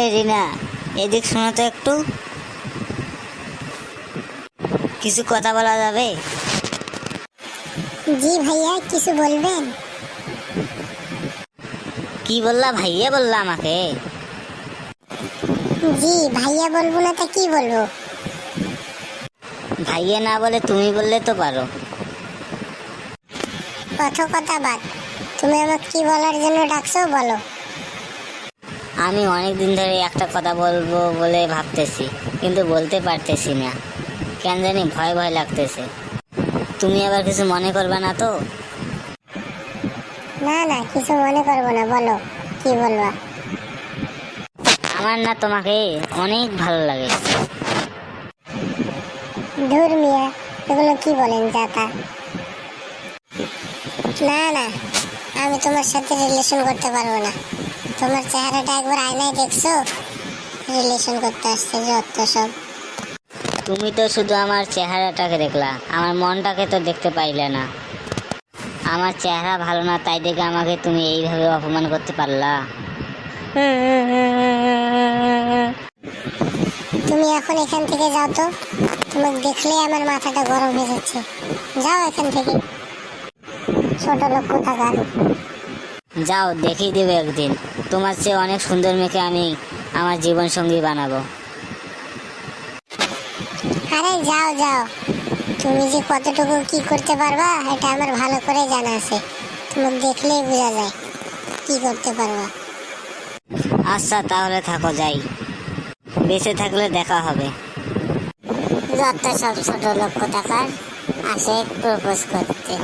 এই রিনা, এদিক শোনো তো একটু, কিছু কথা বলা যাবে? জি ভাইয়া, কিছু বলবেন? কি বললা? ভাইয়া বললা আমাকে? জি ভাইয়া বলবো না তা কি বলবো? ভাইয়া না বলে তুমি বললে তো পারো। কত কথা বাদ, তুমি আমাকে কি বলার জন্য ডাকছো বলো। আমি অনেক দিন ধরে একটা কথা বলবো বলে ভাবতেছি, কিন্তু বলতে পারতেছি না, কেন জানি ভয় ভয় লাগতেছে। তুমি আবার কিছু মনে করবে না তো? না না, কিছু মনে করবো না, বলো কি বলবা। আমার না তোমাকে অনেক ভালো লাগে। ধুর মিয়া, এগুলো কি বলেন যাতা। না না, আমি তোমার সাথে রিলেশন করতে পারবো না। তোমার চেহারাটা একবার আয়নায় দেখছো? রিলেশন করতে আসছে যত সব। তুমি তো শুধু আমার চেহারাটাকে দেখলা, আমার মনটাকে তো দেখতে পাইলে না। আমার চেহারা ভালো না তাই দেখে আমাকে তুমি এইভাবে অপমান করতে পারলা? তুমি এখন এখান থেকে যাও তো, তোমাকে দেখলে আমার মাথাটা গরম হয়ে যাচ্ছে। যাও এখান থেকে, ছোট লোক কোথাকার। যাও, দেখিয়ে দেবে একদিন তোমার চেয়ে অনেক সুন্দর মেয়েকে আমি আমার জীবন সঙ্গী বানাবো। আরে যাও যাও, তুমি যে কতটুকু কি করতে পারবা এটা আমার ভালো করে জানা আছে। তোমাকে দেখলেই বোঝা যায় কি করতে পারবা। আচ্ছা তাহলে থাকো, যাই, বেঁচে থাকলে দেখা হবে। যত সব ছোট লোক কোথাকার আসে প্রপোজ করতে।